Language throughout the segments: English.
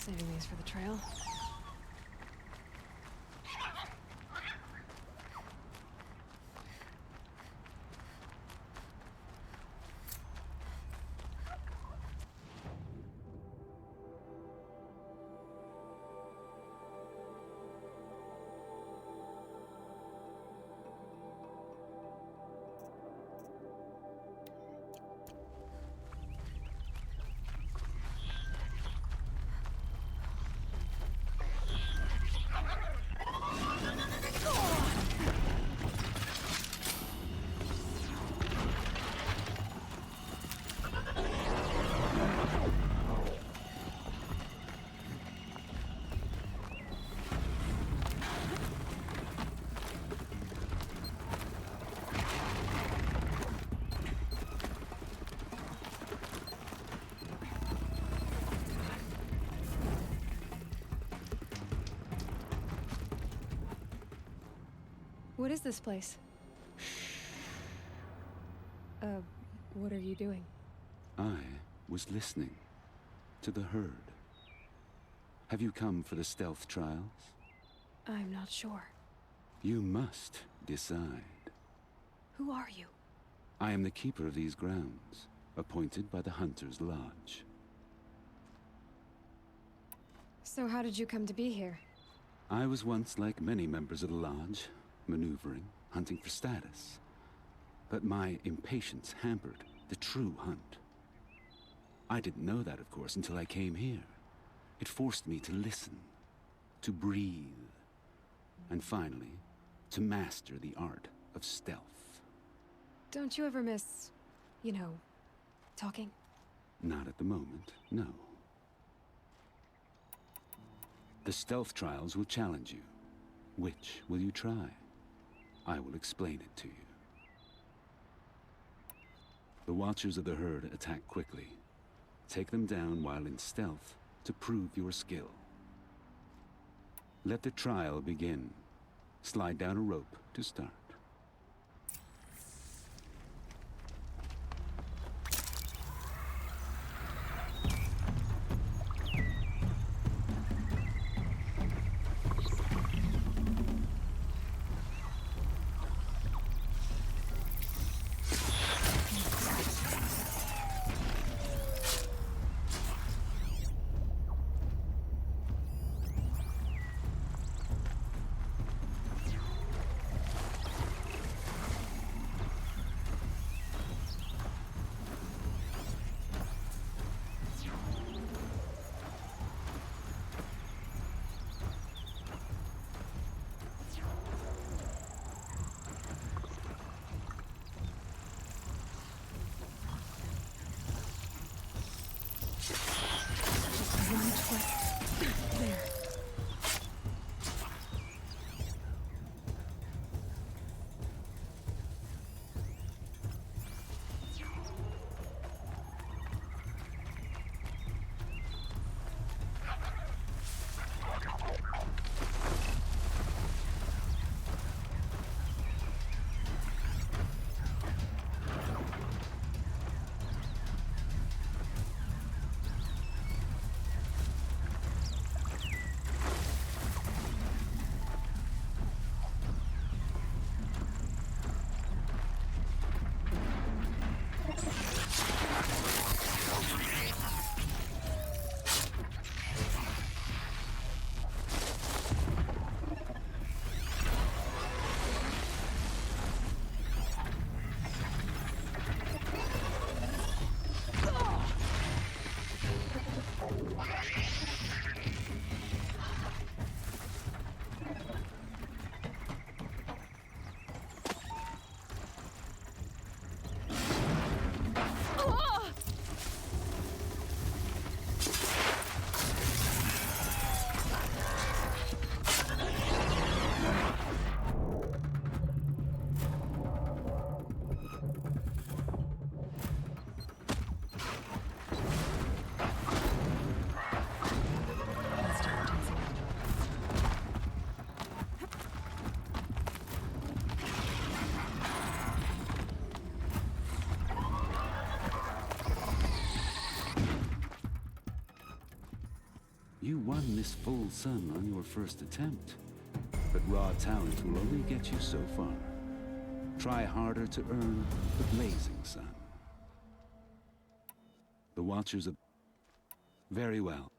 Saving these for the trail. What is this place? What are you doing? I was listening to the herd. Have you come for the stealth trials? I'm not sure. You must decide. Who are you? I am the keeper of these grounds, appointed by the Hunter's Lodge. So how did you come to be here? I was once like many members of the Lodge, maneuvering, hunting for status. But my impatience hampered the true hunt. I didn't know that, of course, until I came here. It forced me to listen, to breathe, and finally, to master the art of stealth. Don't you ever miss, talking? Not at the moment, no. The stealth trials will challenge you. Which will you try? I will explain it to you. The Watchers of the Herd attack quickly. Take them down while in stealth to prove your skill. Let the trial begin. Slide down a rope to start. You won this full sun on your first attempt. But raw talent will only get you so far. Try harder to earn the blazing sun. The Watchers of... Very well.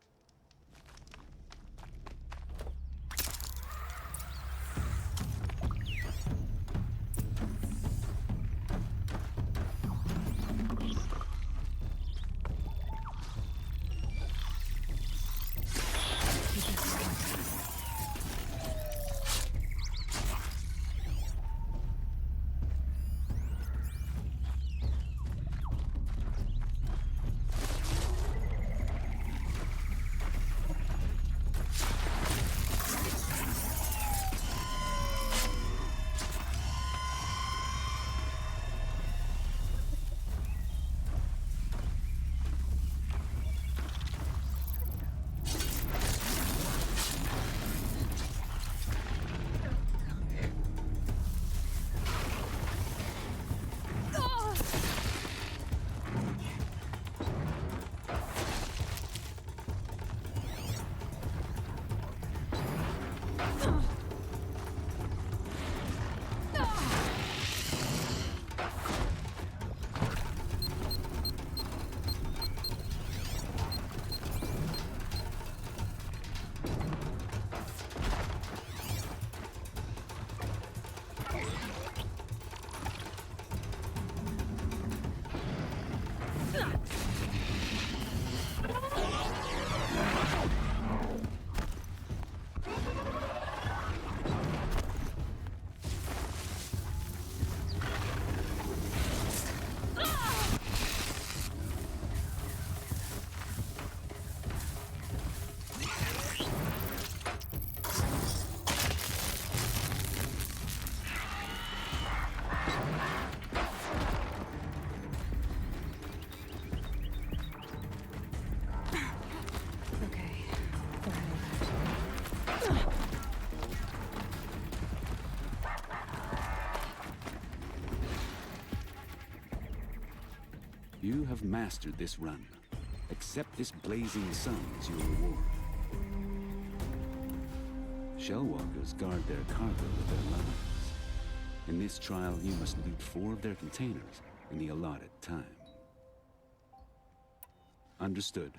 You have mastered this run. Accept this blazing sun as your reward. Shellwalkers guard their cargo with their lives. In this trial, you must loot 4 of their containers in the allotted time. Understood.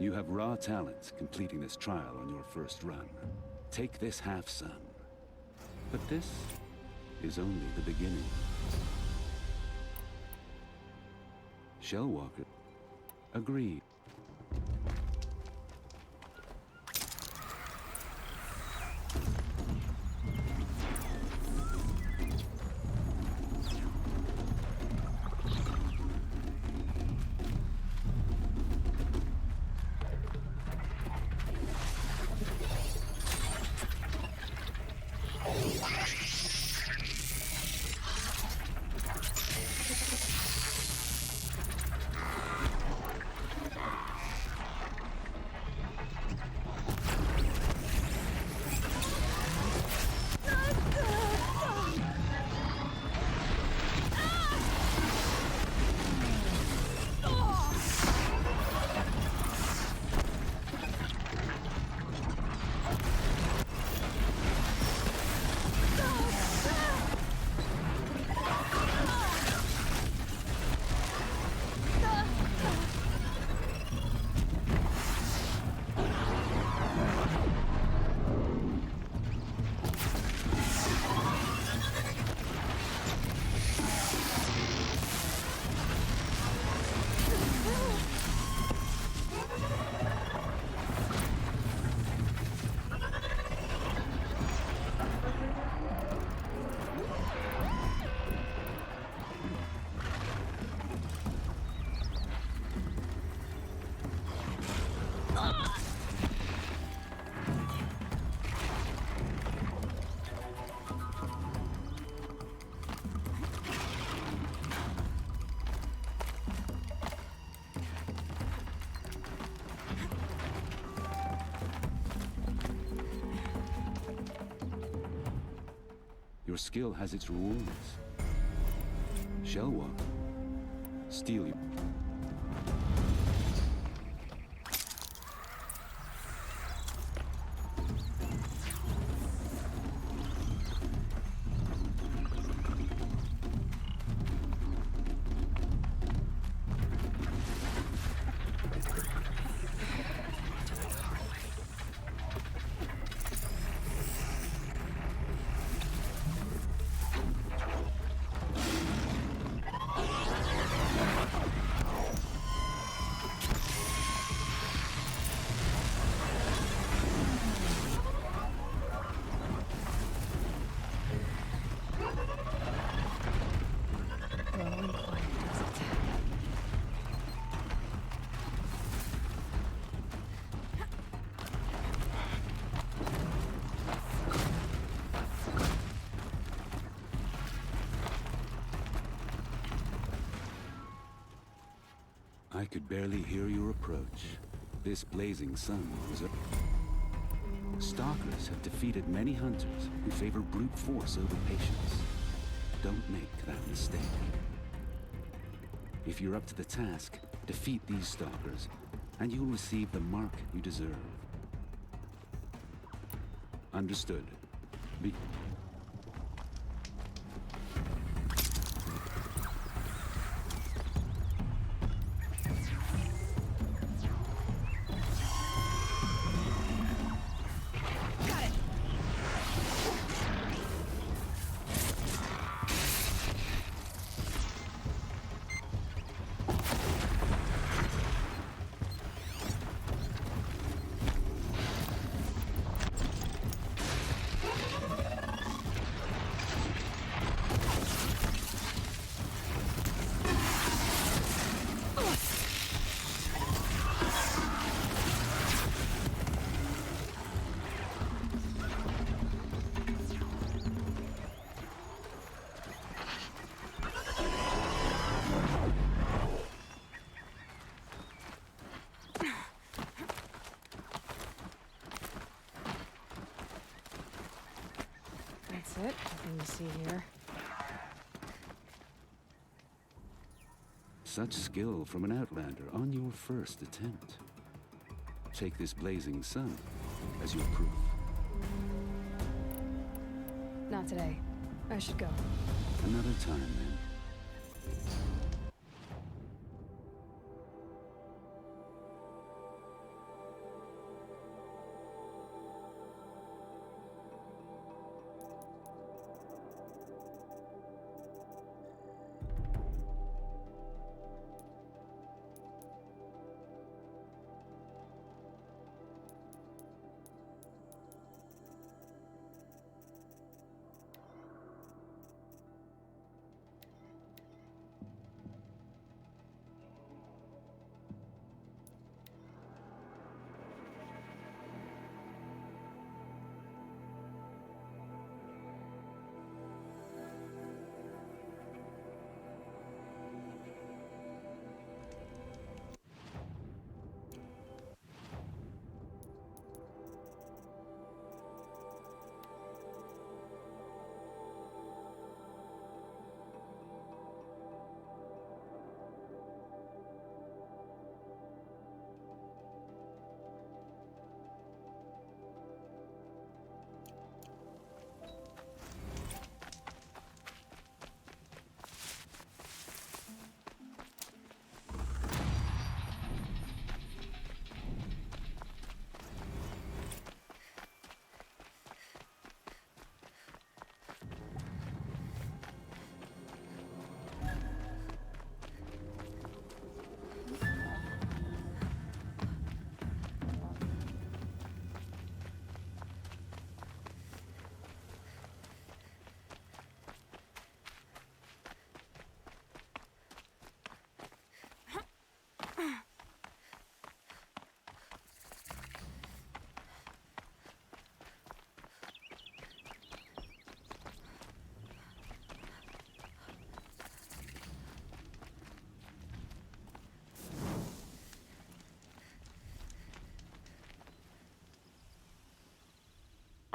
You have raw talent completing this trial on your first run. Take this half-sun. But this is only the beginning. Shellwalker. Agreed. Your skill has its rewards. Shellwalker. Steal you. I could barely hear your approach. This blazing sun was a... Stalkers have defeated many hunters who favor brute force over patience. Don't make that mistake. If you're up to the task, defeat these stalkers, and you'll receive the mark you deserve. Understood. Be... That's it. Nothing to see here. Such skill from an Outlander on your first attempt. Take this blazing sun as your proof. Not today. I should go. Another time, then.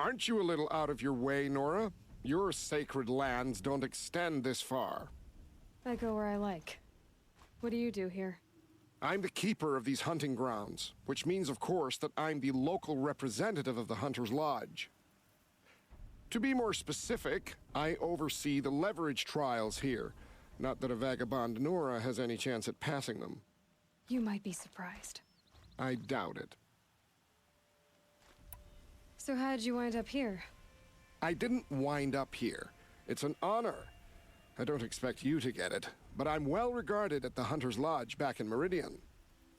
Aren't you a little out of your way, Nora? Your sacred lands don't extend this far. I go where I like. What do you do here? I'm the keeper of these hunting grounds, which means, of course, that I'm the local representative of the Hunter's Lodge. To be more specific, I oversee the leverage trials here. Not that a vagabond Nora has any chance at passing them. You might be surprised. I doubt it. So how did you wind up here? I didn't wind up here. It's an honor. I don't expect you to get it, but I'm well regarded at the Hunter's Lodge back in Meridian.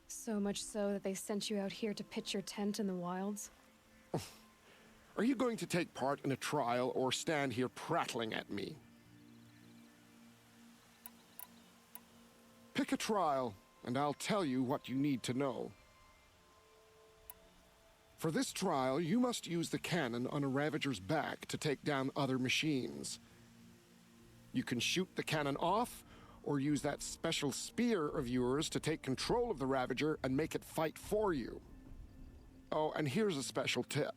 So much so that they sent you out here to pitch your tent in the wilds? Are you going to take part in a trial or stand here prattling at me? Pick a trial, and I'll tell you what you need to know. For this trial, you must use the cannon on a Ravager's back to take down other machines. You can shoot the cannon off, or use that special spear of yours to take control of the Ravager and make it fight for you. Oh, and here's a special tip.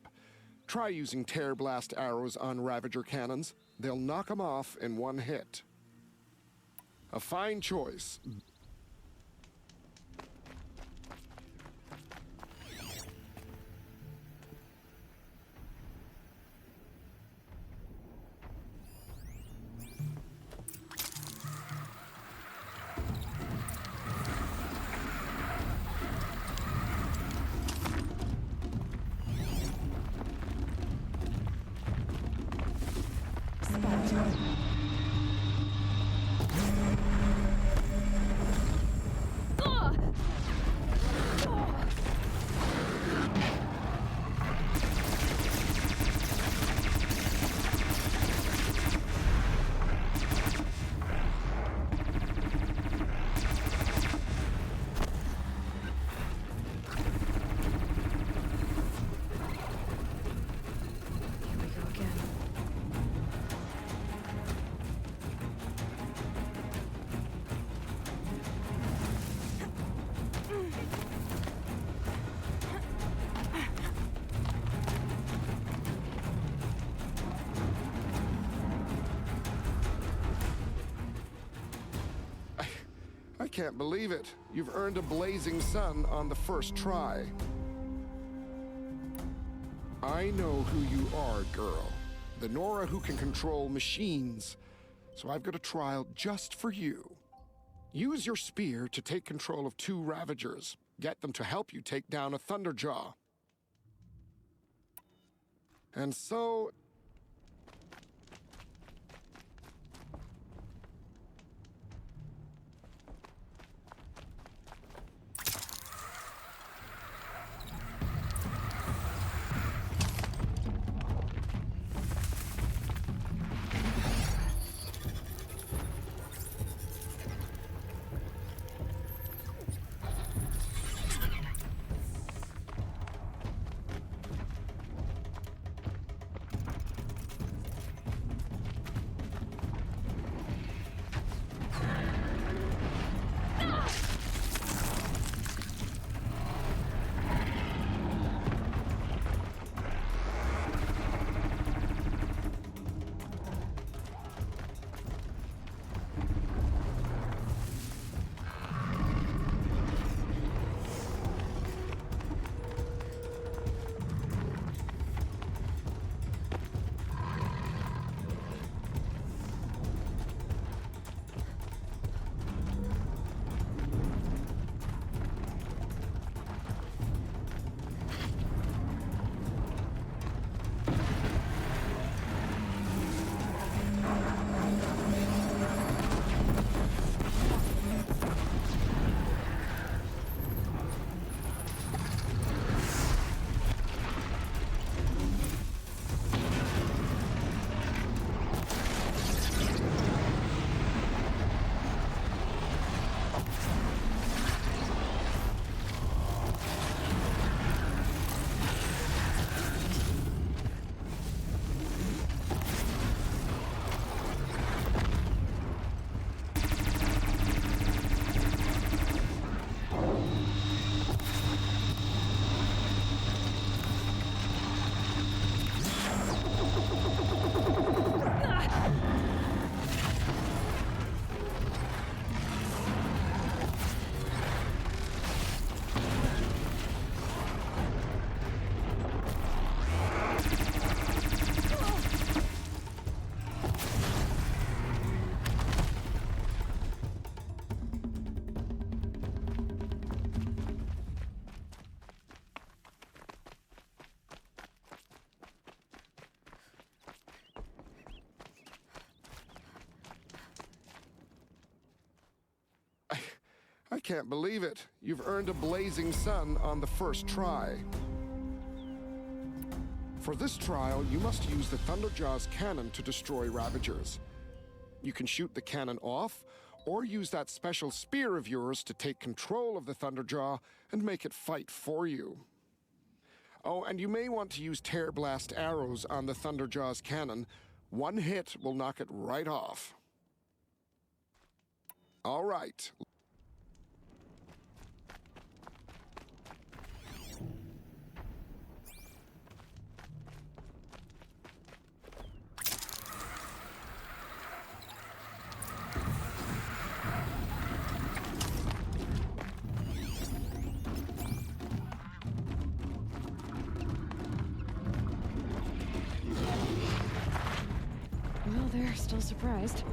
Try using tear blast arrows on Ravager cannons. They'll knock them off in one hit. A fine choice. I can't believe it. You've earned a blazing sun on the first try. I know who you are, girl. The Nora who can control machines. So I've got a trial just for you. Use your spear to take control of 2 Ravagers. Get them to help you take down a Thunderjaw. And so... I can't believe it. You've earned a blazing sun on the first try. For this trial, you must use the Thunderjaw's cannon to destroy Ravagers. You can shoot the cannon off, or use that special spear of yours to take control of the Thunderjaw and make it fight for you. Oh, and you may want to use Tear Blast arrows on the Thunderjaw's cannon. One hit will knock it right off. All right. Well, they're still surprised.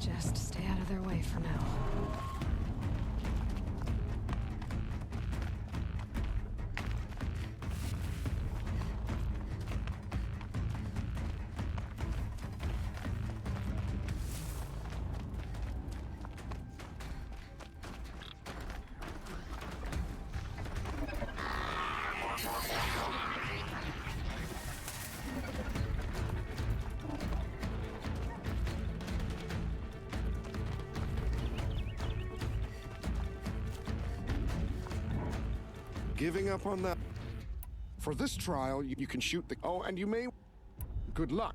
Just stay out of their way for now. Giving up on that. For this trial, you can shoot the... Oh, and you may... Good luck.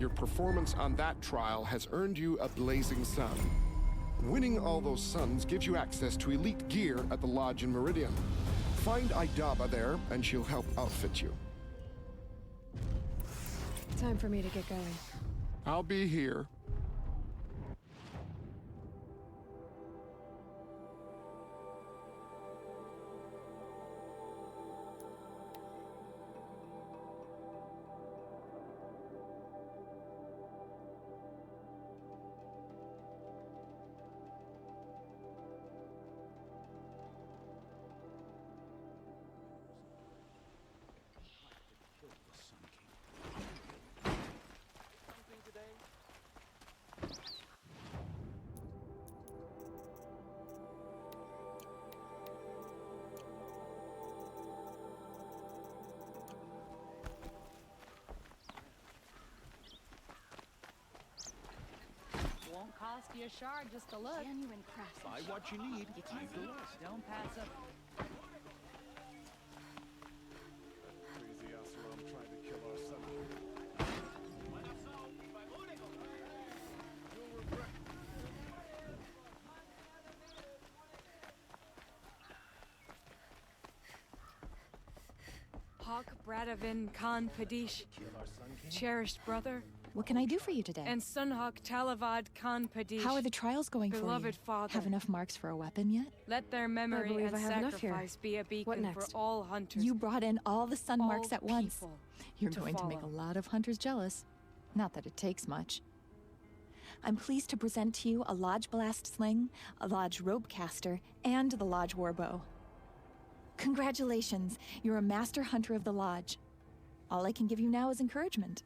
your performance on that trial has earned you a blazing sun. Winning all those suns gives you access to elite gear at the Lodge in Meridian. Find Idaba there, and she'll help outfit you. Time for me to get going. I'll be here. Won't cost you a shard just to look. Genuine craftsmanship. Buy what you need. Leave the rest. Don't pass up. Crazy Asaram trying to kill our son. You'll regret. Hawk Bradavin Khan Padish, cherished brother, What can I do for you today? and Sunhawk Talavad Khan Padish. How are the trials going for you? Beloved father. Have enough marks for a weapon yet? Let their memory believe and I have enough here. sacrifice be a beacon for next? all hunters. You brought in all the sun marks all at once. people You're to going to make a follow. lot of hunters jealous. Not that it takes much. I'm pleased to present to you a Lodge Blast Sling, a Lodge Ropecaster, and the Lodge Warbow. Congratulations, you're a master hunter of the Lodge. All I can give you now is encouragement.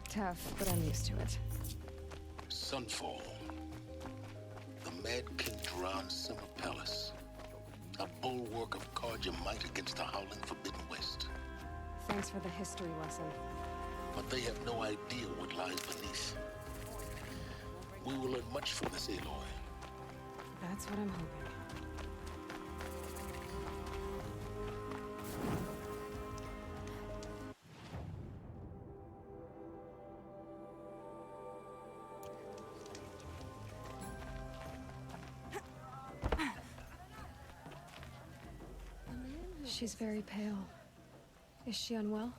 Tough, but I'm used to it. Sunfall. The Mad King Duran Simapellis. A bulwark of Karja might against the howling Forbidden West. Thanks for the history lesson. But they have no idea what lies beneath. We will learn much from this Aloy. That's what I'm hoping. She's very pale. Is she unwell?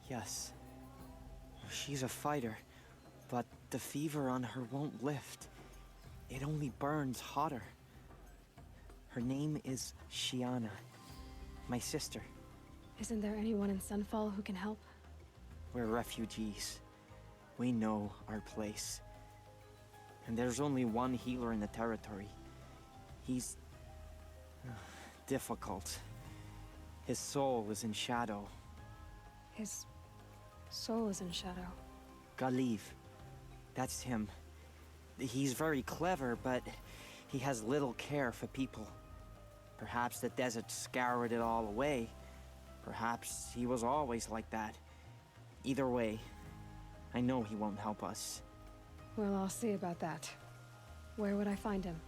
Yes. She's a fighter, but the fever on her won't lift. It only burns hotter. Her name is Shiana, my sister. Isn't there anyone in Sunfall who can help? We're refugees. We know our place. And there's only one healer in the territory. He's difficult. His soul is in shadow. His soul is in shadow. Galiv. That's him. He's very clever, but he has little care for people. Perhaps the desert scoured it all away. Perhaps he was always like that. Either way, I know he won't help us. Well, I'll see about that. Where would I find him?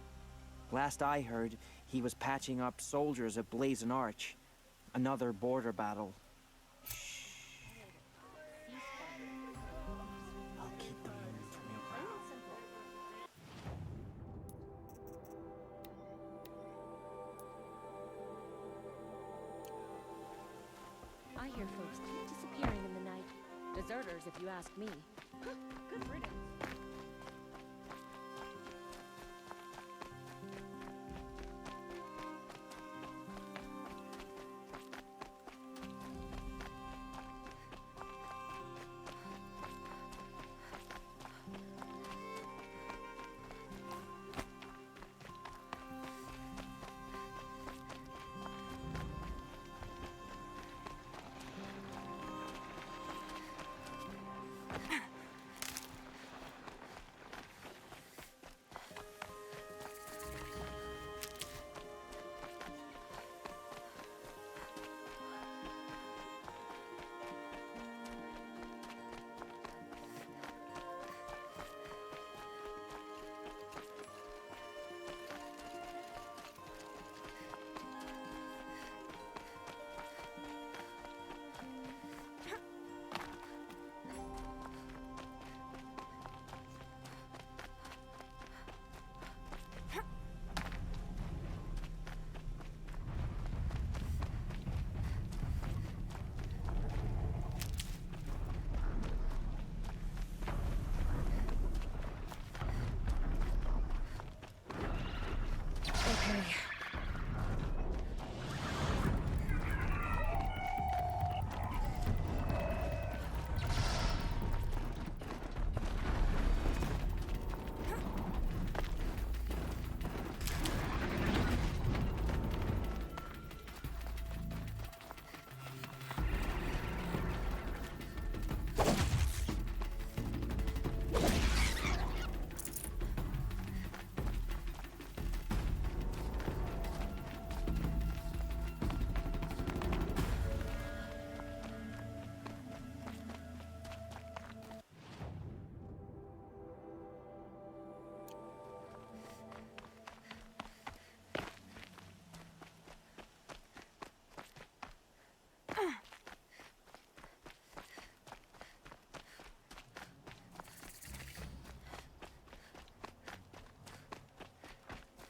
Last I heard, he was patching up soldiers at Blazon Arch. Another border battle. I'll keep the moon from your brow. I hear folks keep disappearing in the night. Deserters, if you ask me. Good riddance. Okay.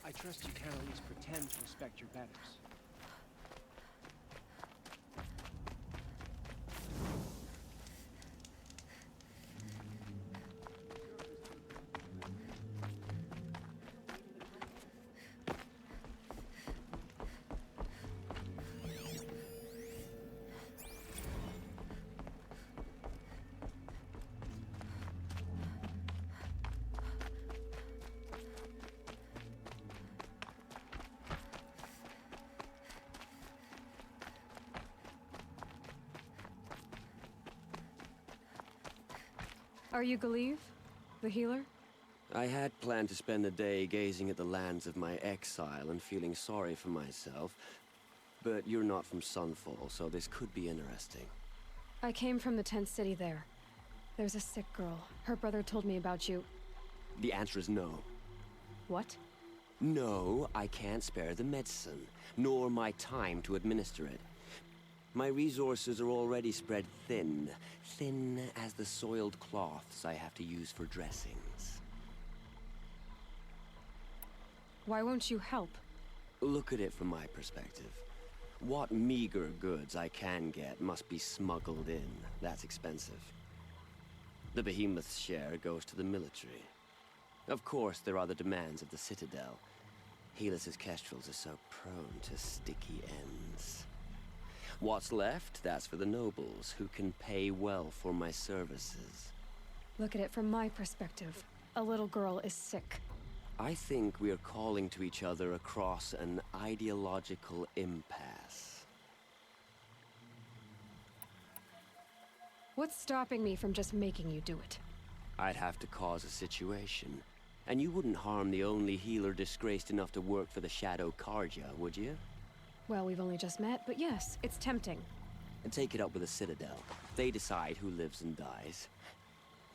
I trust you can at least pretend to respect your betters. Are you Galiv? The healer? I had planned to spend the day gazing at the lands of my exile and feeling sorry for myself, but you're not from Sunfall, so this could be interesting. I came from the tent city there. There's a sick girl. Her brother told me about you. The answer is no. What? No, I can't spare the medicine, nor my time to administer it. My resources are already spread thin, thin as the soiled cloths I have to use for dressings. Why won't you help? Look at it from my perspective. What meager goods I can get must be smuggled in. That's expensive. The behemoth's share goes to the military. Of course, there are the demands of the Citadel. Helis's kestrels are so prone to sticky ends. What's left, that's for the nobles, who can pay well for my services. Look at it from my perspective. A little girl is sick. I think we are calling to each other across an ideological impasse. What's stopping me from just making you do it? I'd have to cause a situation. And you wouldn't harm the only healer disgraced enough to work for the Shadow Carja, would you? Well, we've only just met, but yes, it's tempting. And take it up with the Citadel. They decide who lives and dies.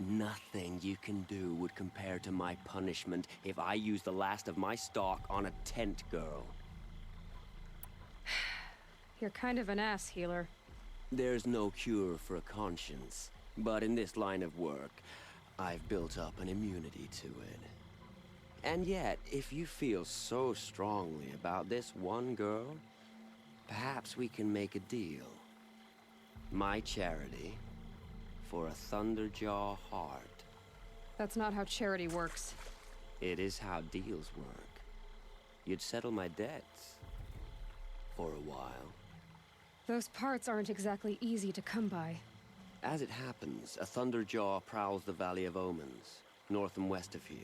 Nothing you can do would compare to my punishment if I use the last of my stock on a tent girl. You're kind of an ass, healer. There's no cure for a conscience. But in this line of work, I've built up an immunity to it. And yet, if you feel so strongly about this one girl, perhaps we can make a deal. My charity for a Thunderjaw heart. That's not how charity works. It is how deals work. You'd settle my debts. For a while. Those parts aren't exactly easy to come by. As it happens, a Thunderjaw prowls the Valley of Omens, north and west of here.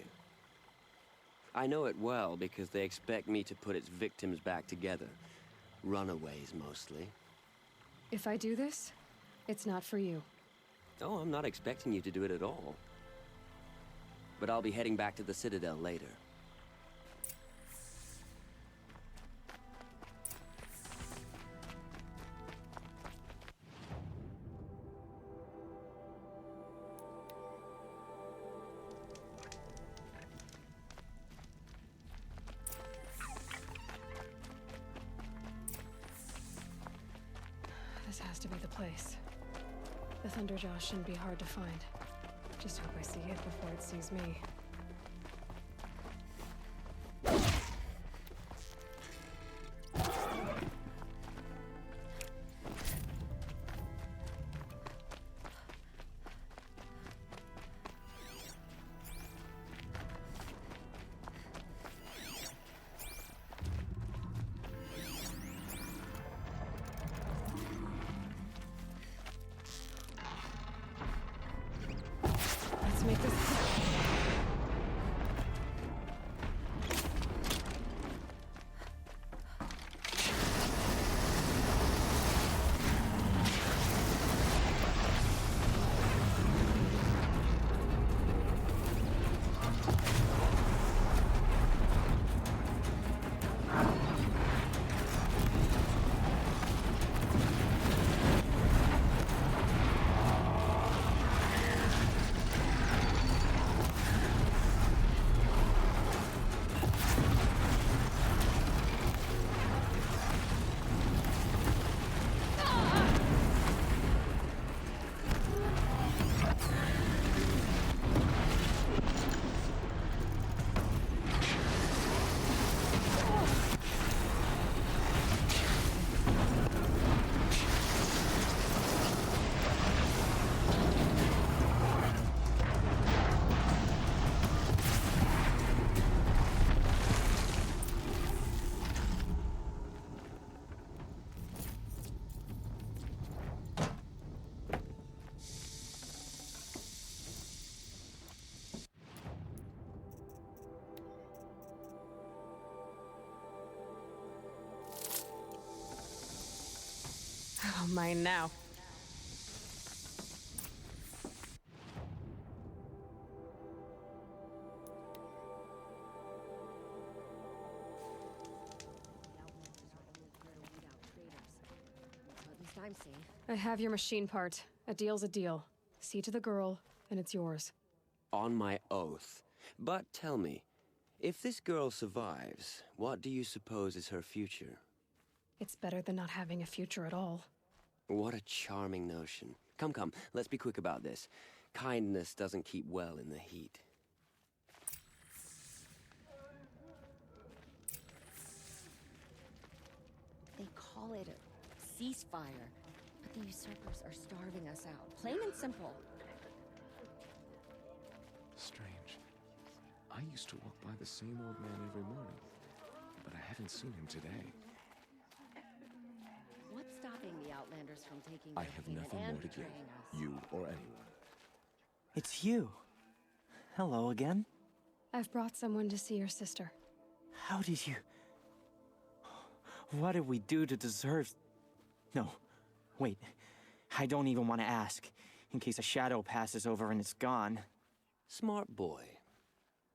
I know it well because they expect me to put its victims back together. Runaways, mostly. If I do this, it's not for you. Oh, I'm not expecting you to do it at all. But I'll be heading back to the Citadel later. This has to be the place. The Thunderjaw shouldn't be hard to find. Just hope I see it before it sees me. Let's make this quick. Oh, mine now. At least I'm safe. I have your machine part. A deal's a deal. See to the girl, and it's yours. On my oath. But tell me, if this girl survives, what do you suppose is her future? It's better than not having a future at all. What a charming notion. Come, let's be quick about this. Kindness doesn't keep well in the heat. They call it a ceasefire, but the usurpers are starving us out. Plain and simple. Strange. I used to walk by the same old man every morning, but I haven't seen him today. What's stopping the Outlanders from taking I their have payment nothing and more to give, betraying us? you or anyone. It's you. Hello again. I've brought someone to see your sister. How did you... What did we do to deserve... No, wait. I don't even want to ask. in case a shadow passes over and it's gone. Smart boy.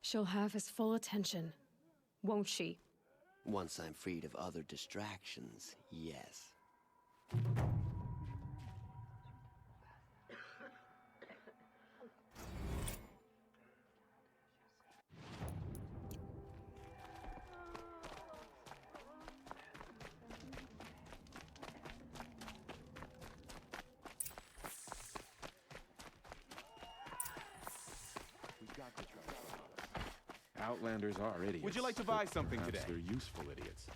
She'll have his full attention, won't she? Once I'm freed of other distractions, yes. Outlanders are idiots. Would you like to buy something Perhaps today? They're useful idiots.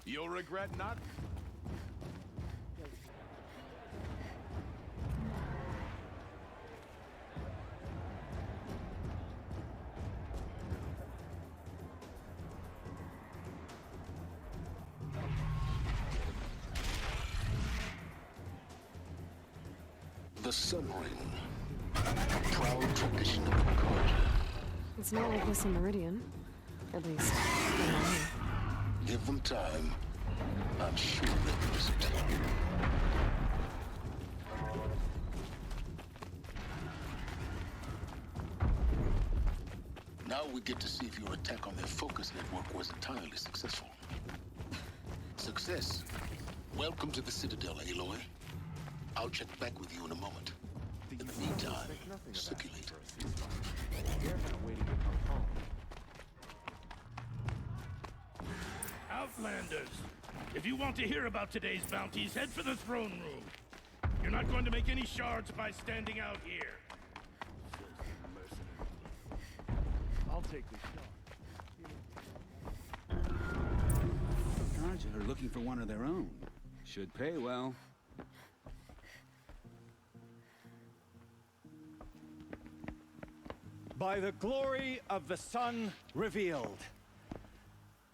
You'll regret not... The Sun Ring. A proud tradition of Concordia. It's not like this in Meridian. At least, not on me. Give them time. I'm sure they'll visit. Now we get to see if your attack on their focus network was entirely successful. Success. Welcome to the Citadel, Aloy. I'll check back with you in a moment. In the meantime, circulate. Outlanders, if you want to hear about today's bounties, head for the throne room. You're not going to make any shards by standing out here. I'll take this shot. The Carja are looking for one of their own. Should pay well. By the glory of the sun revealed.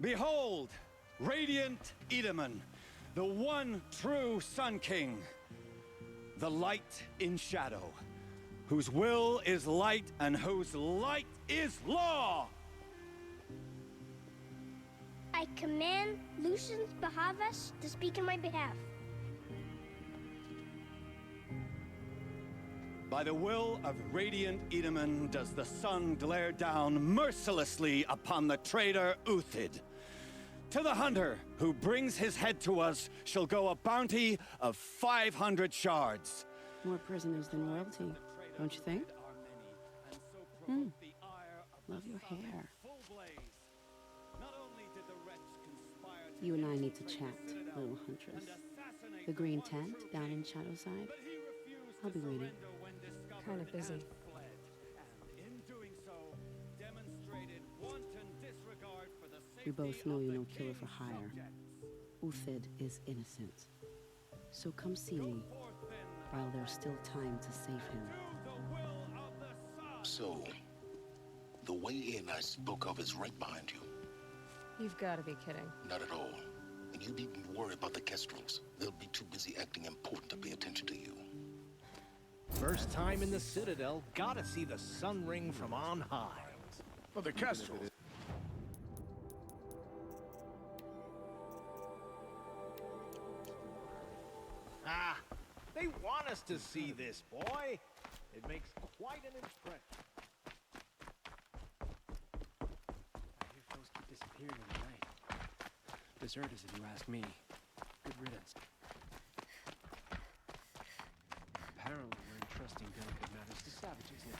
Behold, radiant Edaman, the one true Sun King, the light in shadow, whose will is light and whose light is law. I command Lucius Bahavas to speak in my behalf. By the will of radiant Edaman does the sun glare down mercilessly upon the traitor Uthid. To the hunter who brings his head to us shall go a bounty of 500 shards. More prisoners than royalty, don't you think? Love your hair. You and I need to chat, little huntress. The green tent down in Shadowside? I'll be waiting. Kind of busy. We both know you're no killer for hire. Uthid is innocent. So come see me, while there's still time to save him. So, The way in I spoke of is right behind you. You've got to be kidding. Not at all. And you needn't worry about the Kestrels. They'll be too busy acting important to pay attention to you. First time in the Citadel, gotta see the Sun Ring from on high. Well, the Kestrels. Ah, they want us to see this, boy. It makes quite an impression. I hear folks keep disappearing in the night. Deserters, if you ask me. Good riddance. Apparently, we're entrusting delicate matters to savages now.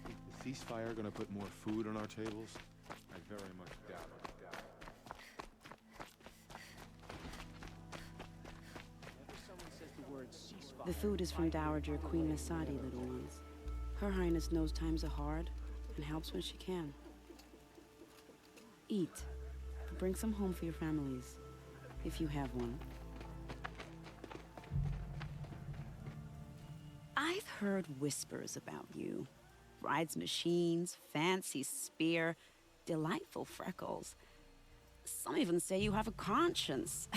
Is the ceasefire gonna put more food on our tables? I very much doubt it. The food is from Dowager Queen Masadi, little ones. Her Highness knows times are hard and helps when she can. Eat. Bring some home for your families, if you have one. I've heard whispers about you. Rides machines, fancy spear, delightful freckles. Some even say you have a conscience.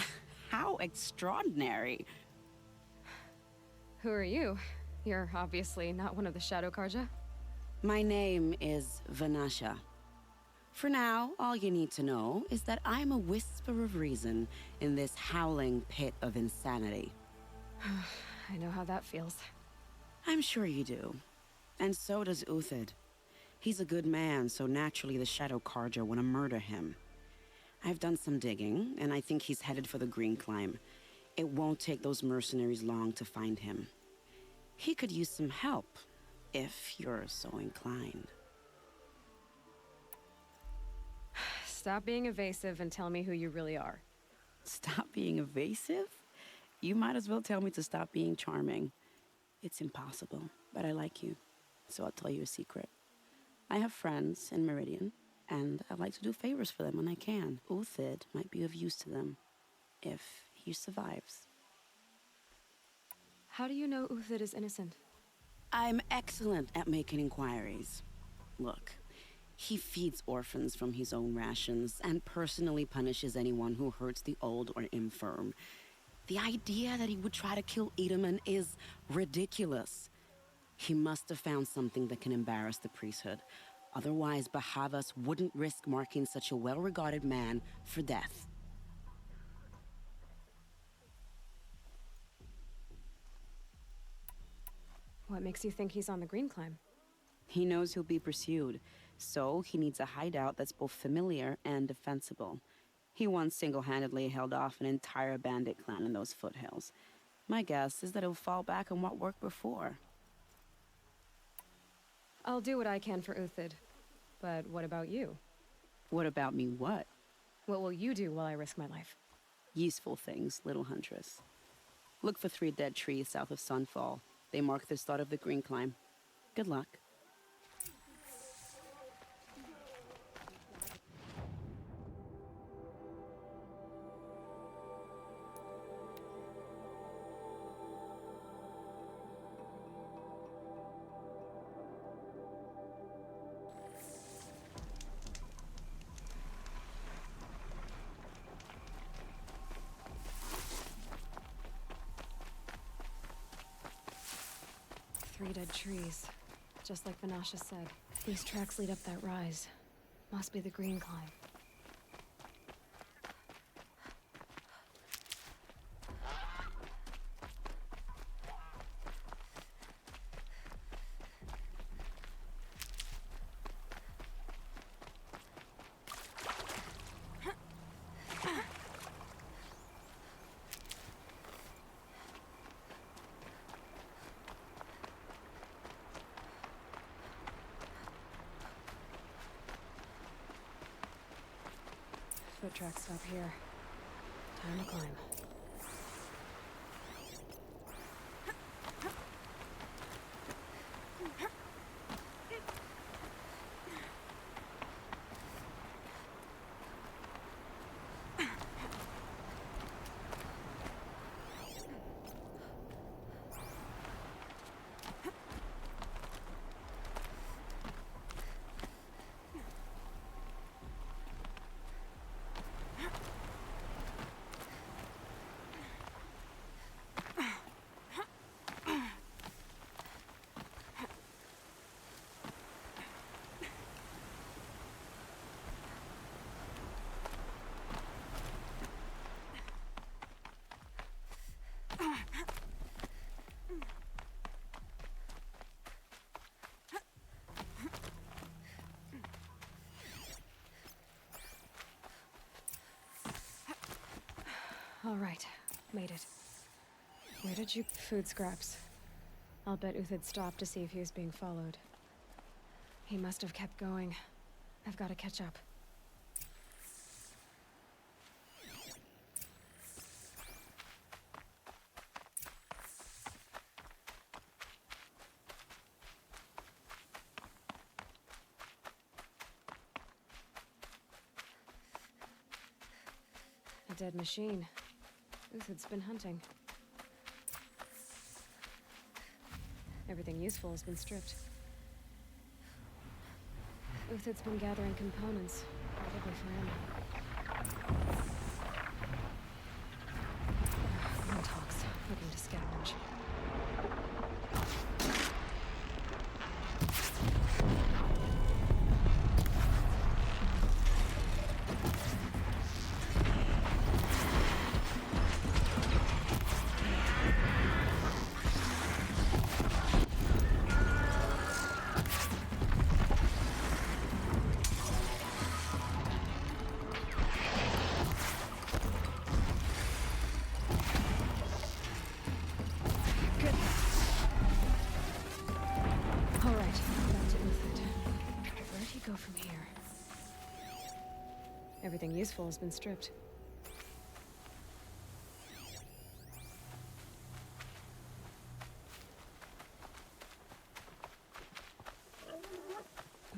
How extraordinary. Who are you? You're obviously not one of the Shadow Karja. My name is Vanasha. For now, all you need to know is that I'm a whisper of reason in this howling pit of insanity. I know how that feels. I'm sure you do. And so does Uthid. He's a good man, so naturally the Shadow Karja want to murder him. I've done some digging, and I think he's headed for the Green Climb. It won't take those mercenaries long to find him. He could use some help, if you're so inclined. Stop being evasive and tell me who you really are. Stop being evasive? You might as well tell me to stop being charming. It's impossible, but I like you, so I'll tell you a secret. I have friends in Meridian, and I like to do favors for them when I can. Uthid might be of use to them, if he survives. How do you know Uthid is innocent? I'm excellent at making inquiries. Look, he feeds orphans from his own rations and personally punishes anyone who hurts the old or infirm. The idea that he would try to kill Edaman is ridiculous. He must have found something that can embarrass the priesthood. Otherwise, Bahavas wouldn't risk marking such a well-regarded man for death. What makes you think he's on the Green Climb? He knows he'll be pursued, so he needs a hideout that's both familiar and defensible. He once single-handedly held off an entire bandit clan in those foothills. My guess is that he'll fall back on what worked before. I'll do what I can for Uthid. But what about you? What about me what? What will you do while I risk my life? Useful things, little huntress. Look for 3 dead trees south of Sunfall. They mark the start of the Green Climb. Good luck. Three dead trees. Just like Vanasha said. These tracks lead up that rise. Must be the Green Climb. Foot tracks stop here. Time to climb. Made it. Where did you... Food scraps. I'll bet Uthid stopped to see if he was being followed. He must have kept going. I've got to catch up. A dead machine. Uthid's been hunting. Everything useful has been stripped. Uthid's been gathering components, probably for ammo. Warthogs, looking to scavenge. Everything useful has been stripped.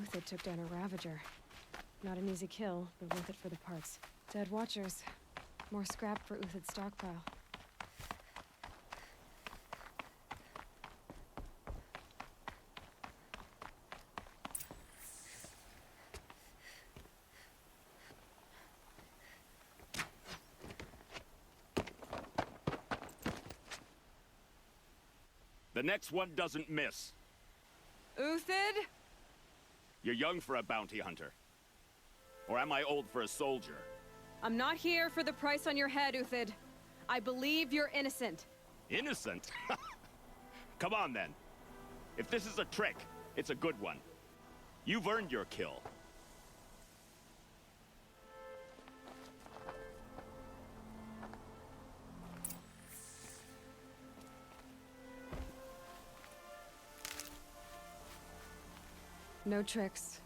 Uthid took down a Ravager. Not an easy kill, but worth it for the parts. Dead Watchers. More scrap for Uthid's stockpile. The next one doesn't miss. Uthid? You're young for a bounty hunter. Or am I old for a soldier? I'm not here for the price on your head, Uthid. I believe you're innocent. Innocent? Come on, then. If this is a trick, it's a good one. You've earned your kill. No tricks.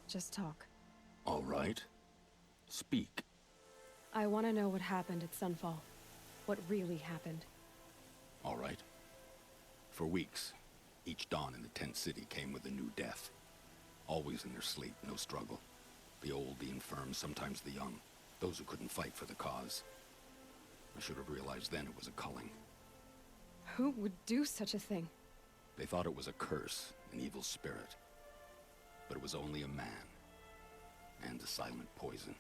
Just talk. All right. Speak. I want to know what happened at Sunfall. What really happened. All right. For weeks, each dawn in the tent city came with a new death. Always in their sleep, no struggle. The old, the infirm, sometimes the young. Those who couldn't fight for the cause. I should have realized then it was a culling. Who would do such a thing? They thought it was a curse, an evil spirit. But it was only a man. And a silent poison.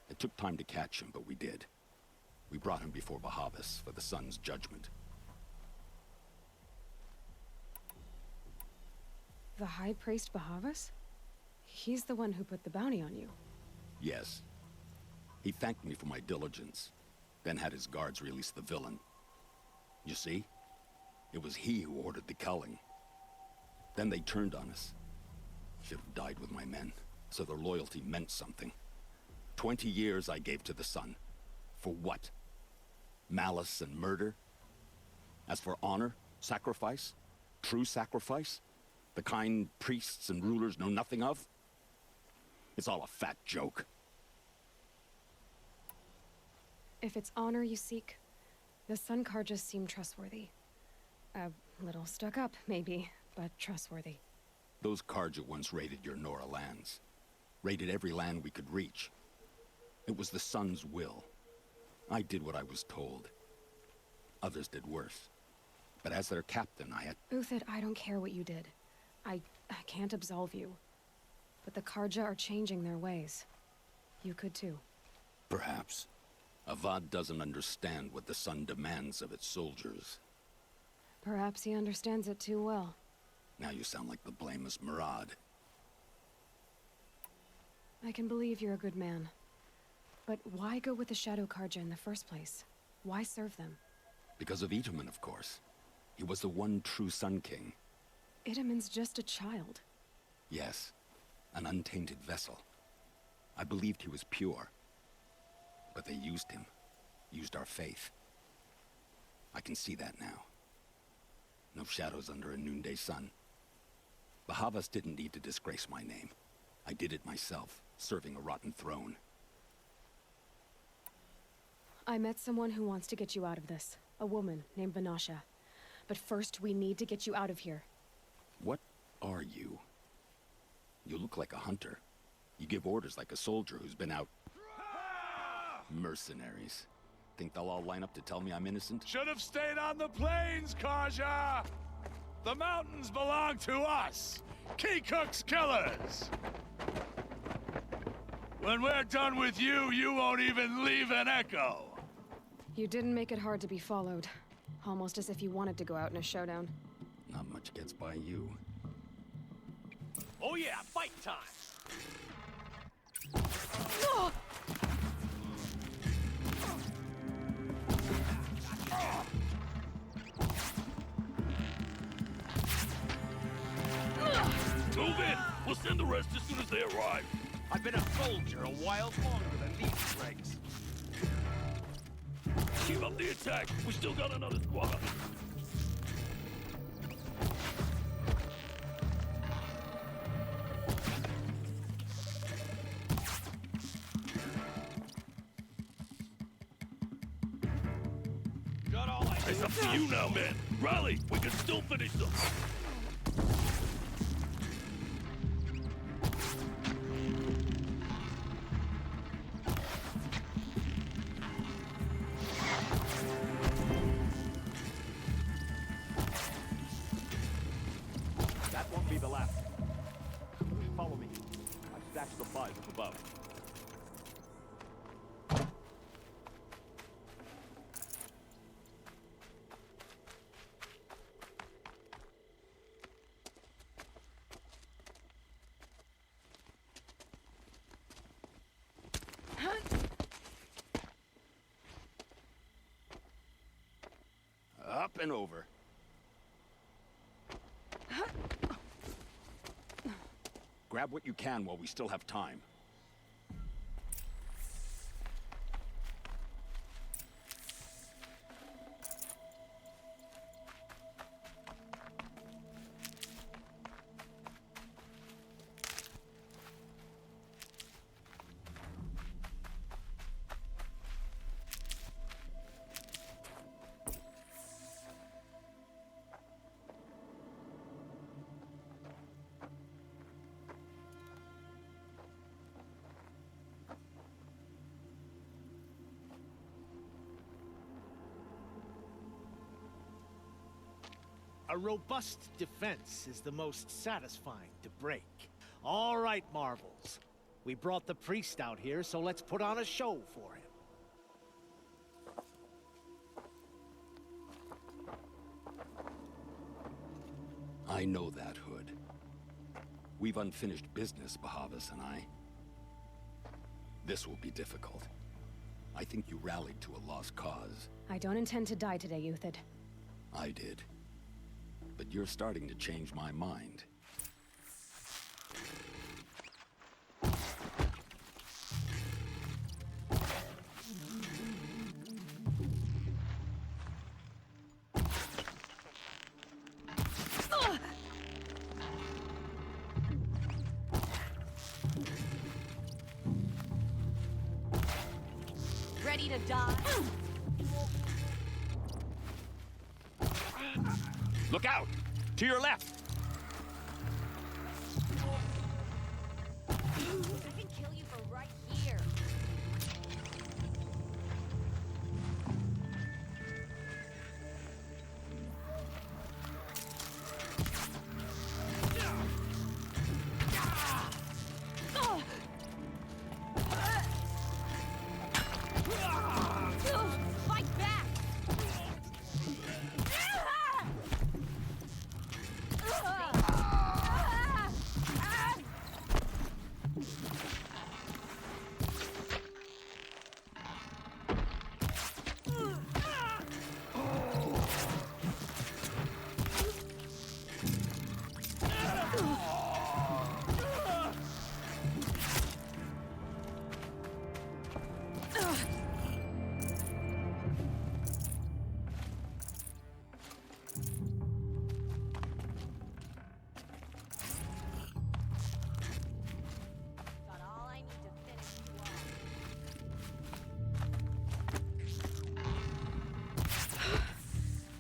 It took time to catch him, but we did. We brought him before Bahavas for the sun's judgment. The High Priest Bahavas? He's the one who put the bounty on you. Yes. He thanked me for my diligence, then had his guards release the villain. You see? It was he who ordered the culling. Then they turned on us. Should have died with my men, so their loyalty meant something. 20 years I gave to the sun. For what? Malice and murder? As for honor, sacrifice, true sacrifice, the kind priests and rulers know nothing of? It's all a fat joke. If it's honor you seek, the Sun Carjas seem trustworthy. A little stuck up, maybe, but trustworthy. Those Carja once raided your Nora lands. Raided every land we could reach. It was the Sun's will. I did what I was told. Others did worse. But as their captain, I had... Uthid, I don't care what you did. I can't absolve you. But the Carja are changing their ways. You could too. Perhaps. Avad doesn't understand what the Sun demands of its soldiers. Perhaps he understands it too well. Now you sound like the blameless Murad. I can believe you're a good man. But why go with the Shadow Carja in the first place? Why serve them? Because of Itamen, of course. He was the one true Sun King. Itamen's just a child. Yes, an untainted vessel. I believed he was pure. But they used him. used our faith. I can see that now. No shadows under a noonday sun. Bahavas didn't need to disgrace my name. I did it myself, serving a rotten throne. I met someone who wants to get you out of this. A woman named Vanasha. But first, we need to get you out of here. What are you? You look like a hunter. You give orders like a soldier who's been out... Mercenaries. Think they'll all line up to tell me I'm innocent? Should have stayed on the plains, Kaja! The mountains belong to us! Keekook's killers! When we're done with you, you won't even leave an echo! You didn't make it hard to be followed. Almost as if you wanted to go out in a showdown. Not much gets by you. Oh yeah, fight time! Move in! We'll send the rest as soon as they arrive. I've been a soldier a while longer than these dregs. Keep up the attack. We still got another squad. Got all I It's up to you now, man. Rally! We can still finish them. That won't be the last. Follow me. I've stashed supplies up above. Up and over. Grab what you can while we still have time. A robust defense is the most satisfying to break. All right, Marvels. We brought the priest out here, so let's put on a show for him. I know that, Hood. We've unfinished business, Bahavas and I. This will be difficult. I think you rallied to a lost cause. I don't intend to die today, Uthid. I did. But you're starting to change my mind. Ready to die? Look out! To your left! I can kill you from right here. Fight back!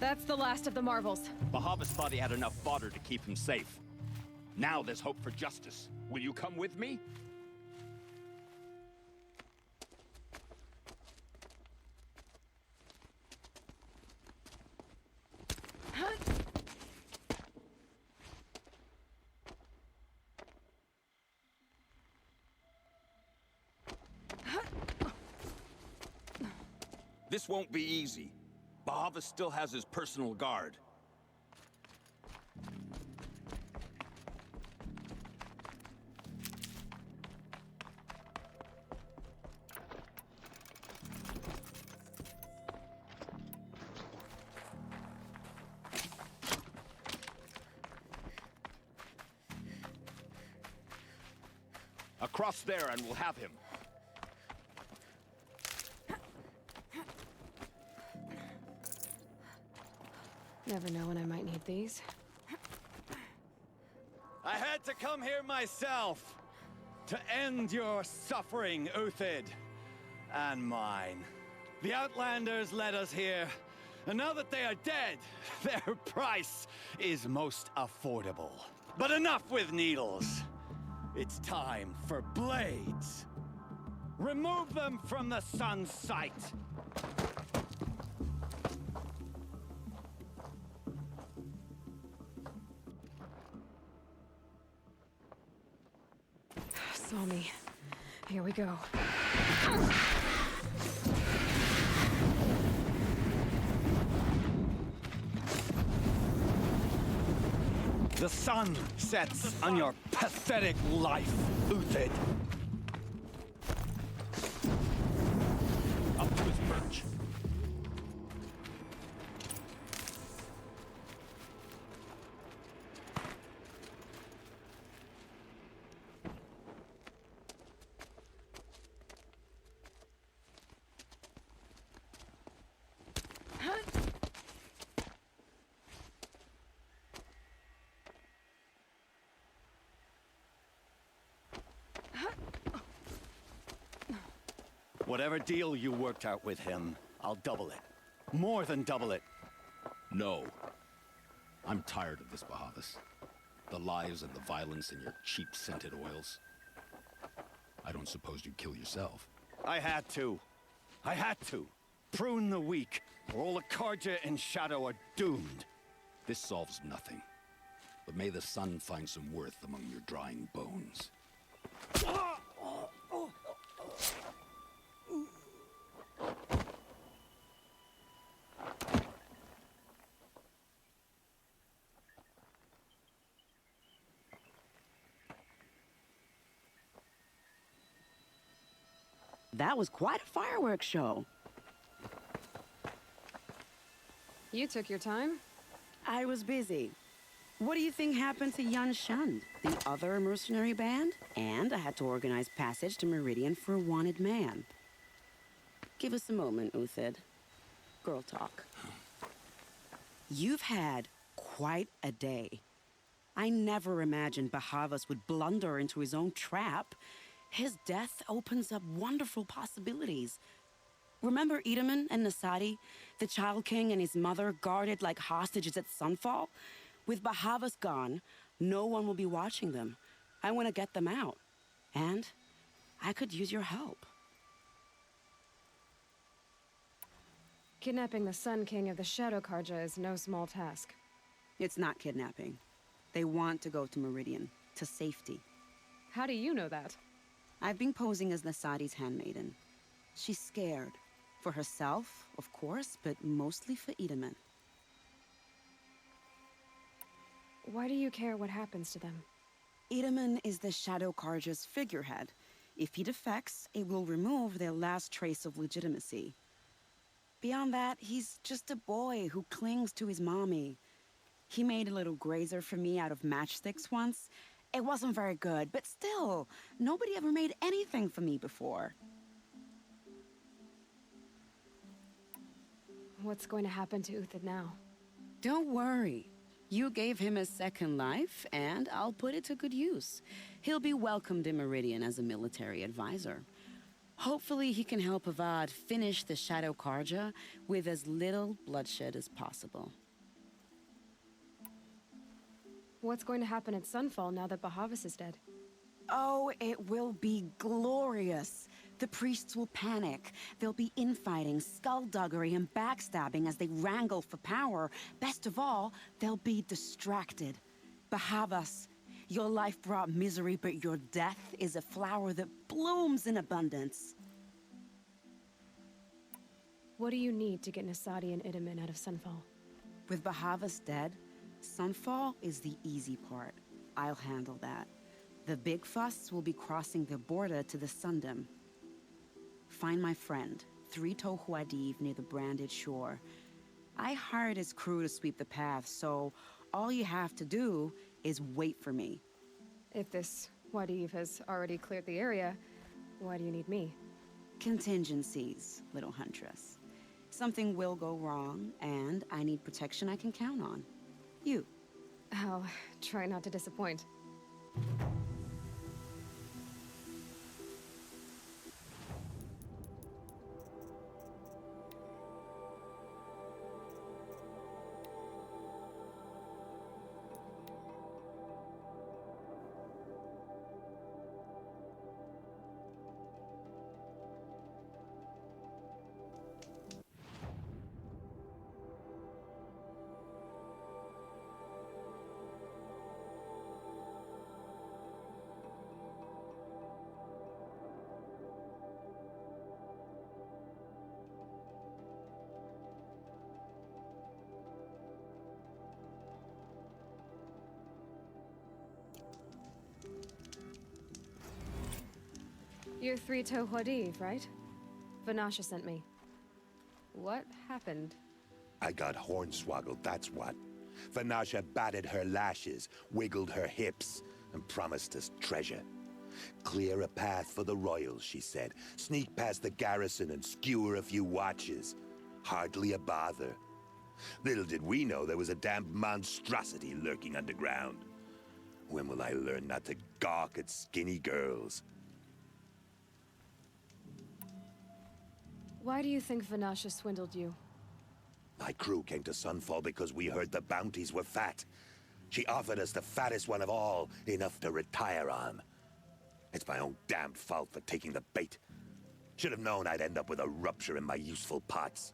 That's the last of the Marvels. Bahavas thought he had enough fodder to keep him safe. Now there's hope for justice. Will you come with me? This won't be easy. Bahavas still has his personal guard. Across there and we'll have him. Never know when I might need these. I had to come here myself to end your suffering, Uthid, and mine. The Outlanders led us here, and now that they are dead, their price is most affordable. But enough with needles. It's time for blades. Remove them from the sun's sight. Saw me. Here we go. The sun sets on your pathetic life, Uthid. Up to his perch. Whatever deal you worked out with him, I'll double it. More than double it. No. I'm tired of this, Bahavas. The lies and the violence and your cheap scented oils. I don't suppose you'd kill yourself. I had to. I had to. Prune the weak, or all the Carja in Shadow are doomed. This solves nothing. But may the sun find some worth among your drying bones. That was quite a fireworks show. You took your time? I was busy. What do you think happened to Yan Shund, the other mercenary band? And I had to organize passage to Meridian for a wanted man. Give us a moment, Uthid. Girl talk. You've had quite a day. I never imagined Bahavas would blunder into his own trap. His death opens up wonderful possibilities. Remember Edaman and Nasadi, the Child King and his mother guarded like hostages at sunfall? With Bahavas gone, no one will be watching them. I want to get them out. And I could use your help. Kidnapping the Sun King of the Shadow Carja is no small task. It's not kidnapping. They want to go to Meridian, to safety. How do you know that? I've been posing as Nasadi's handmaiden. She's scared. For herself, of course, but mostly for Edaman. Why do you care what happens to them? Edaman is the Shadow Carja's figurehead. If he defects, it will remove their last trace of legitimacy. Beyond that, he's just a boy who clings to his mommy. He made a little grazer for me out of matchsticks once. It wasn't very good, but still, nobody ever made anything for me before. What's going to happen to Uthid now? Don't worry. You gave him a second life, and I'll put it to good use. He'll be welcomed in Meridian as a military advisor. Hopefully he can help Avad finish the Shadow Karja with as little bloodshed as possible. What's going to happen at Sunfall now that Bahavas is dead? Oh, it will be glorious. The priests will panic. There'll be infighting, skullduggery, and backstabbing as they wrangle for power. Best of all, they'll be distracted. Bahavas, your life brought misery, but your death is a flower that blooms in abundance. What do you need to get Nasadi and Idaman out of Sunfall? With Bahavas dead, Sunfall is the easy part. I'll handle that. The big fuss will be crossing the border to the Sundom. Find my friend, Three-Toe Huadiv, near the Branded Shore. I hired his crew to sweep the path, so all you have to do is wait for me. If this Huadiv has already cleared the area, why do you need me? Contingencies, little huntress. Something will go wrong, and I need protection I can count on. You. I'll try not to disappoint. You're Three-Toe Huadiv, right? Vanasha sent me. What happened? I got hornswoggled, that's what. Vanasha batted her lashes, wiggled her hips, and promised us treasure. Clear a path for the royals, she said. Sneak past the garrison and skewer a few watches. Hardly a bother. Little did we know there was a damned monstrosity lurking underground. When will I learn not to gawk at skinny girls? Why do you think Vanasha swindled you? My crew came to Sunfall because we heard the bounties were fat. She offered us the fattest one of all, enough to retire on. It's my own damned fault for taking the bait. Should have known I'd end up with a rupture in my useful parts.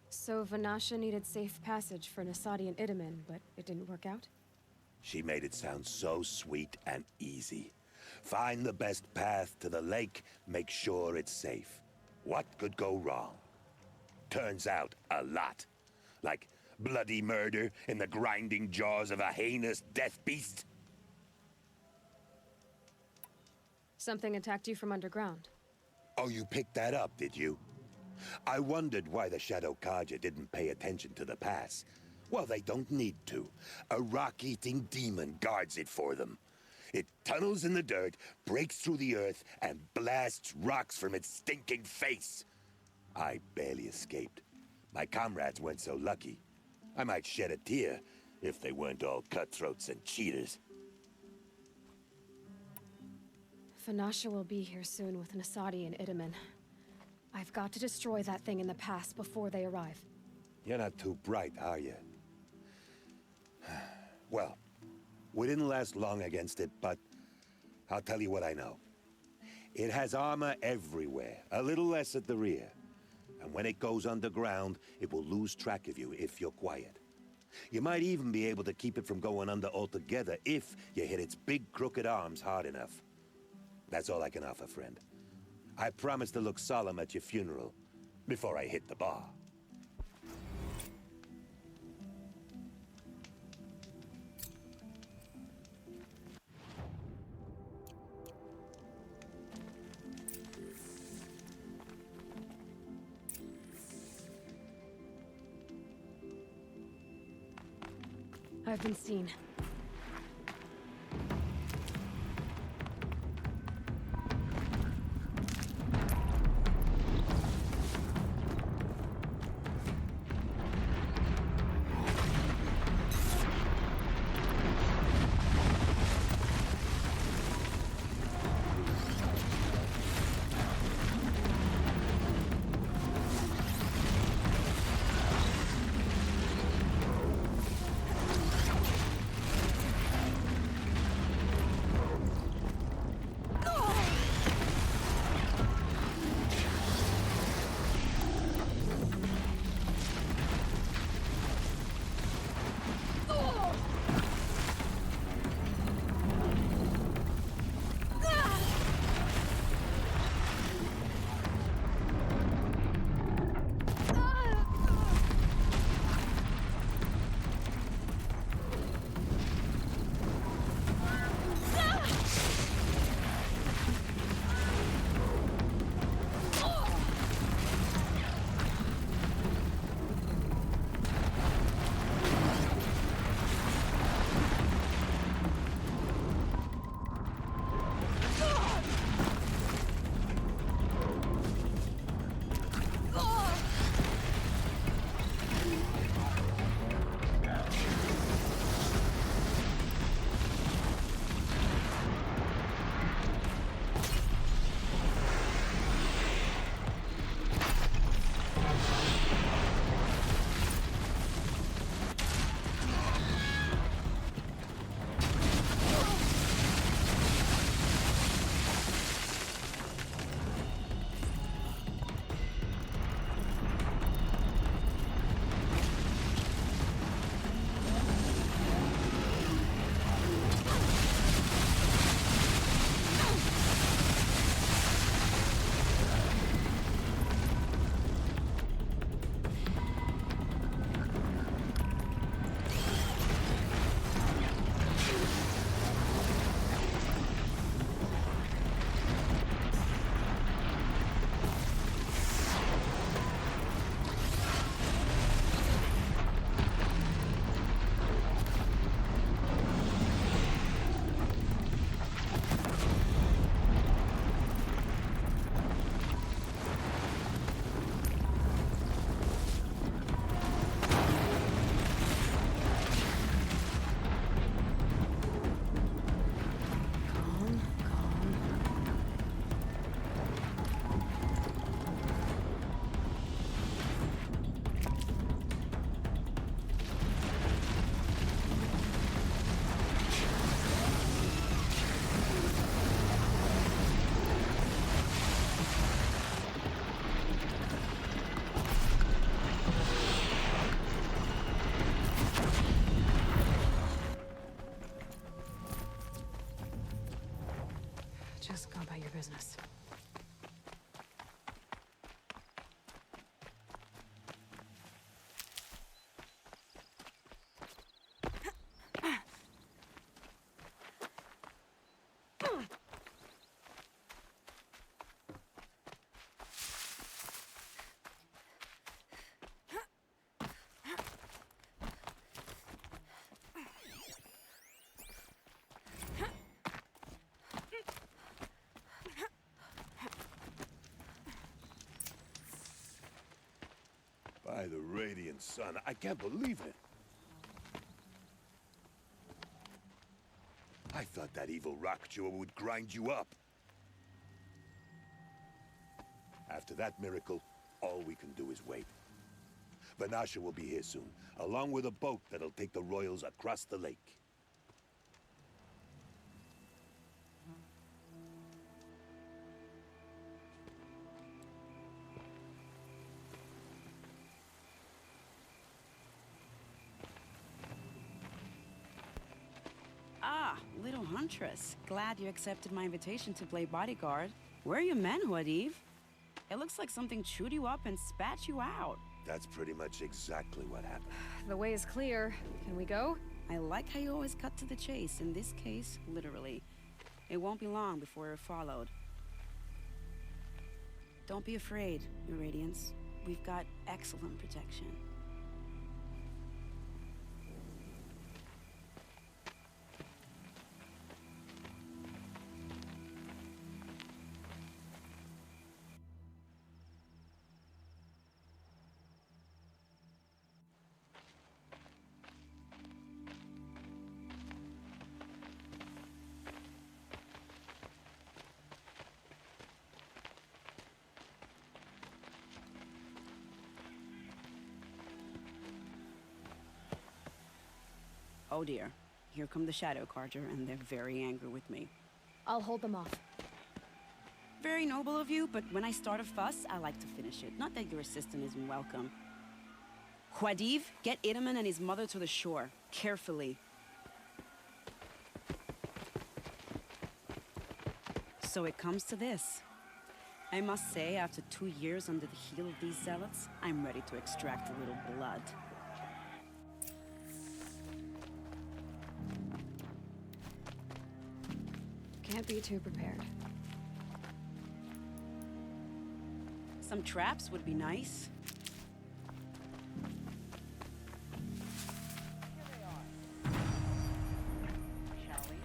So Vanasha needed safe passage for Nasadi and Idaman, but it didn't work out? She made it sound so sweet and easy. Find the best path to the lake, make sure it's safe. What could go wrong? Turns out, a lot. Like bloody murder in the grinding jaws of a heinous death beast. Something attacked you from underground. Oh, you picked that up, did you? I wondered why the Shadow Karja didn't pay attention to the pass. Well, they don't need to. A rock-eating demon guards it for them. It tunnels in the dirt, breaks through the earth, and blasts rocks from its stinking face. I barely escaped. My comrades weren't so lucky. I might shed a tear if they weren't all cutthroats and cheaters. Vanasha will be here soon with Nasadi and Idaman. I've got to destroy that thing in the pass before they arrive. You're not too bright, are you? Well, we didn't last long against it, but I'll tell you what I know. It has armor everywhere, a little less at the rear. And when it goes underground, it will lose track of you if you're quiet. You might even be able to keep it from going under altogether if you hit its big crooked arms hard enough. That's all I can offer, friend. I promise to look solemn at your funeral before I hit the bar. I've been seen. Just go about your business. By the Radiant Sun, I can't believe it. I thought that evil rock chewer would grind you up. After that miracle, all we can do is wait. Vanasha will be here soon, along with a boat that'll take the royals across the lake. Ah, little huntress. Glad you accepted my invitation to play bodyguard. Where are your men, Huadiv? It looks like something chewed you up and spat you out. That's pretty much exactly what happened. The way is clear. Can we go? I like how you always cut to the chase. In this case, literally. It won't be long before we're followed. Don't be afraid, Your Radiance. We've got excellent protection. Oh dear. Here come the Shadow Carter, and they're very angry with me. I'll hold them off. Very noble of you, but when I start a fuss, I like to finish it. Not that your assistant isn't welcome. Huadiv, get Itaman and his mother to the shore. Carefully. So it comes to this. I must say, after 2 years under the heel of these zealots, I'm ready to extract a little blood. Can't be too prepared. Some traps would be nice. Shall we?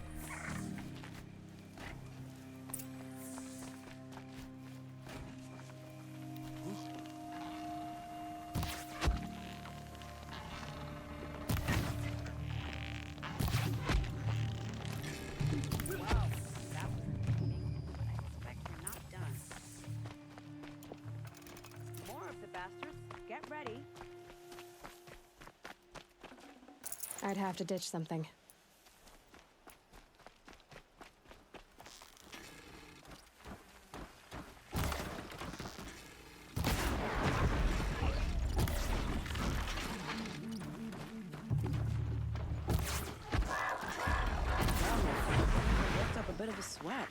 Get ready. I'd have to ditch something. Worked up a bit of a sweat.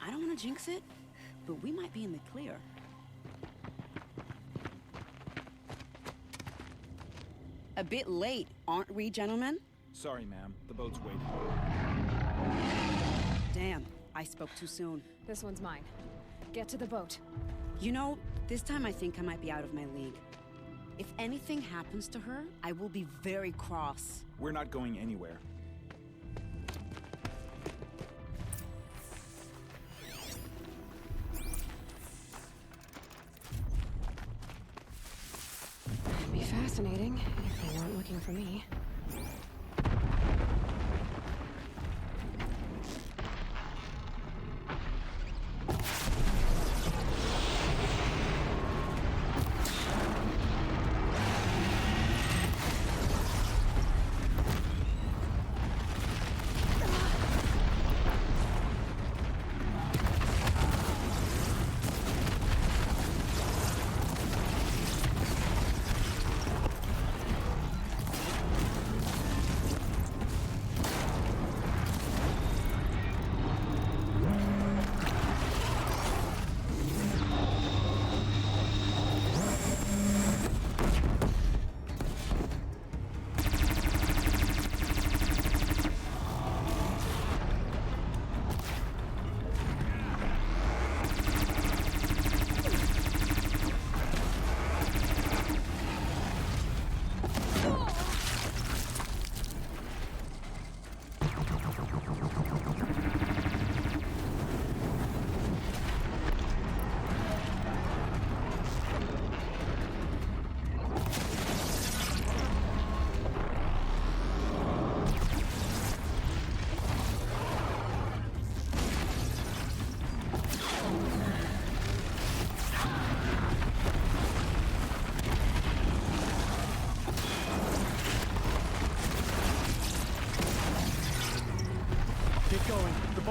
I don't want to jinx it, but we might be in the clear. A bit late, aren't we, gentlemen? Sorry, ma'am. The boat's waiting. Damn, I spoke too soon. This one's mine. Get to the boat. You know, this time I think I might be out of my league. If anything happens to her, I will be very cross. We're not going anywhere. It'd be fascinating if they weren't looking for me.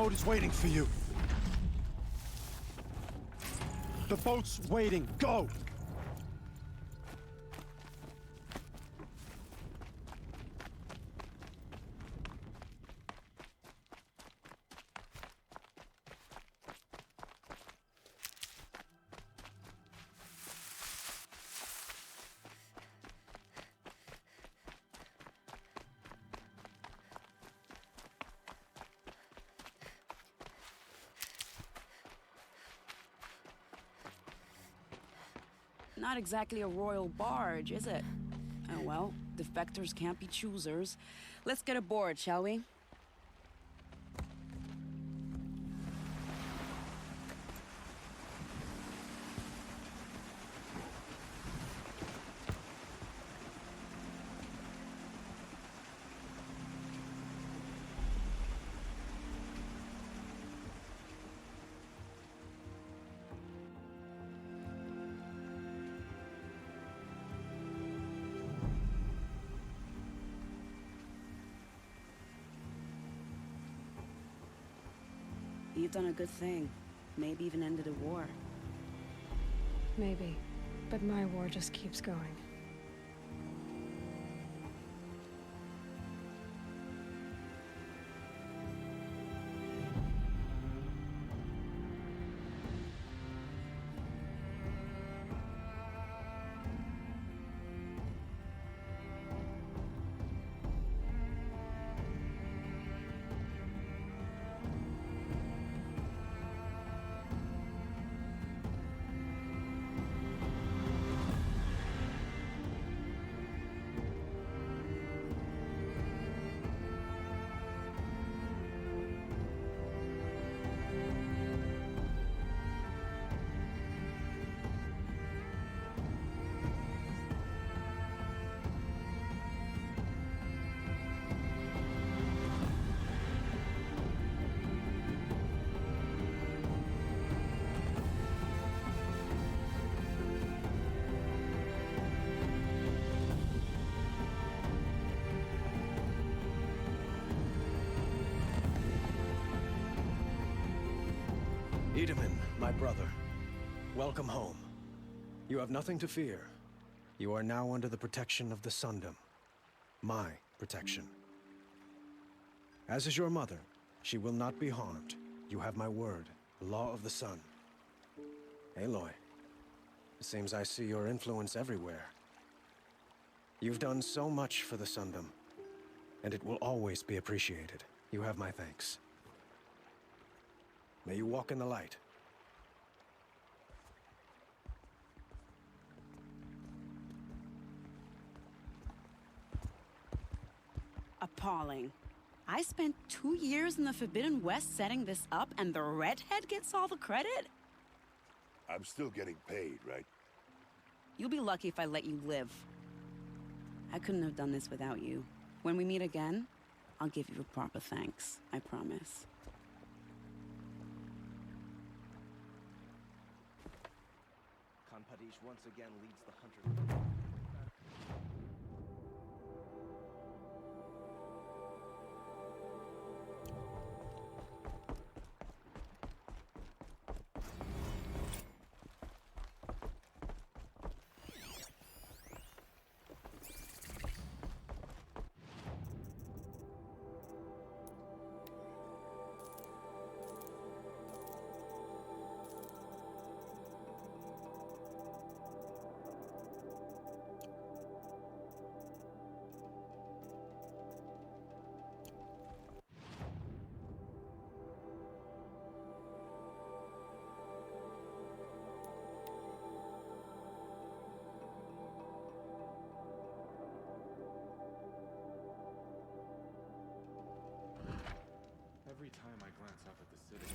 boat is waiting for you. The boat's waiting. Go! Not exactly a royal barge, is it? Oh well, defectors can't be choosers. Let's get aboard, shall we? You've done a good thing. Maybe even ended a war. Maybe. But my war just keeps going. Itamen, my brother, welcome home. You have nothing to fear. You are now under the protection of the Sundom. My protection. As is your mother, she will not be harmed. You have my word, the law of the sun. Aloy, it seems I see your influence everywhere. You've done so much for the Sundom, and it will always be appreciated. You have my thanks. May you walk in the light. Appalling. I spent 2 years in the Forbidden West setting this up, and the redhead gets all the credit? I'm still getting paid, right? You'll be lucky if I let you live. I couldn't have done this without you. When we meet again, I'll give you a proper thanks. I promise. Kanpadish once again leads the hunter. Every time I glance up at the city,